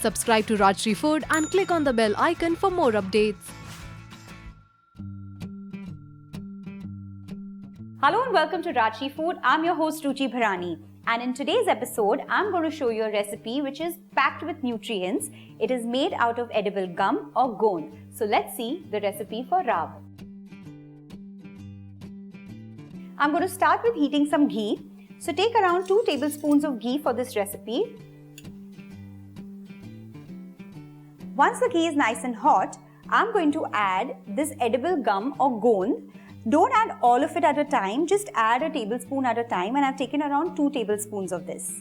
Subscribe to Rajshri Food and click on the bell icon for more updates. Hello and welcome to Rajshri Food. I'm your host Ruchi Bharani, and in today's episode I'm going to show you a recipe which is packed with nutrients. It is made out of edible gum or gond. So let's see the recipe for raab. I'm going to start with heating some ghee. So take around 2 tablespoons of ghee for this recipe. Once the ghee is nice and hot, I'm going to add this edible gum or gond. Don't add all of it at a time, just add a tablespoon at a time, and I've taken around 2 tablespoons of this.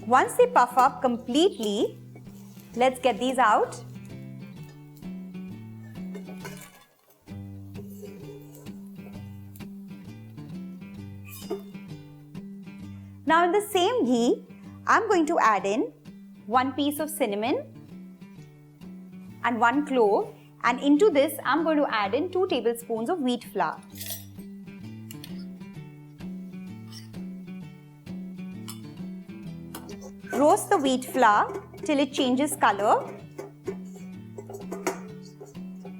Once they puff up completely, let's get these out. Now in the same ghee, I'm going to add in 1 piece of cinnamon and 1 clove, and into this I'm going to add in 2 tablespoons of wheat flour. Roast the wheat flour till it changes color.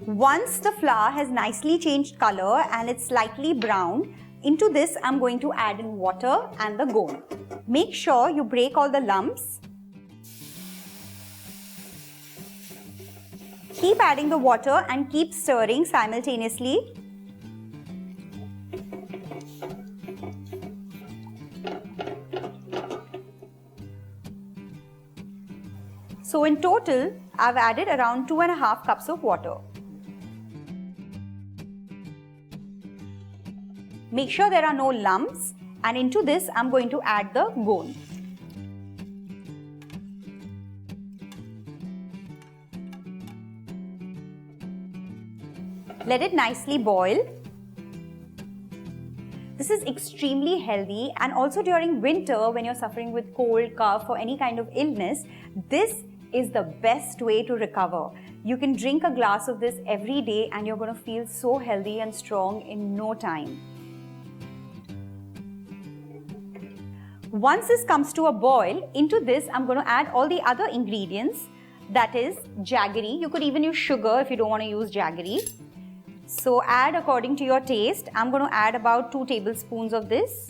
Once the flour has nicely changed color and it's slightly brown, into this I'm going to add in water and the gond. Make sure you break all the lumps. Keep adding the water and keep stirring simultaneously. So in total, I've added around 2.5 cups of water. Make sure there are no lumps, and into this I'm going to add the gond. Let it nicely boil. This is extremely healthy, and also during winter when you're suffering with cold, cough or any kind of illness, this is the best way to recover. You can drink a glass of this every day and you're going to feel so healthy and strong in no time. Once this comes to a boil, into this I'm going to add all the other ingredients, that is jaggery. You could even use sugar if you don't want to use jaggery. So add according to your taste. I'm going to add about 2 tablespoons of this.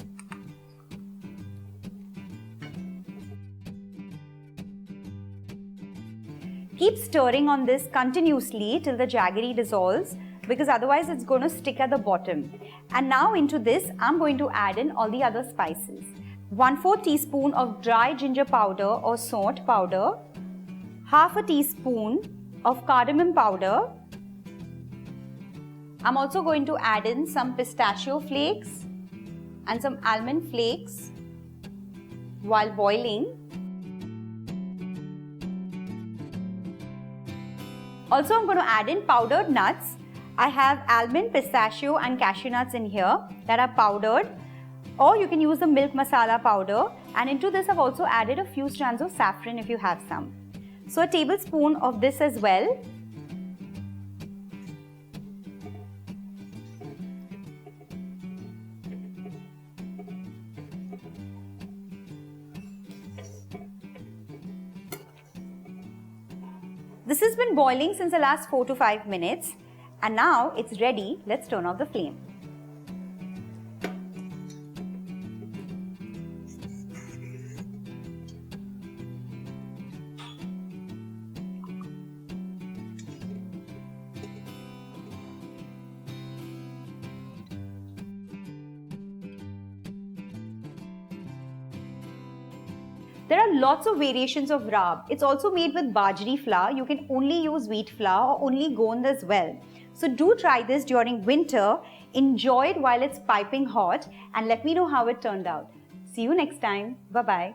Keep stirring on this continuously till the jaggery dissolves, because otherwise it's going to stick at the bottom. And now into this I'm going to add in all the other spices. 1/4 teaspoon of dry ginger powder or saunt powder, half a teaspoon of cardamom powder. I'm also going to add in some pistachio flakes and some almond flakes while boiling. Also, I'm going to add in powdered nuts. I have almond, pistachio and cashew nuts in here that are powdered, or you can use the milk masala powder, and into this I've also added a few strands of saffron if you have some. So a tablespoon of this as well. This has been boiling since the last 4 to 5 minutes, and now it's ready. Let's turn off the flame. There are lots of variations of raab. It's also made with bajri flour. You can only use wheat flour or only gond as well. So do try this during winter. Enjoy it while it's piping hot and let me know how it turned out. See you next time. Bye-bye.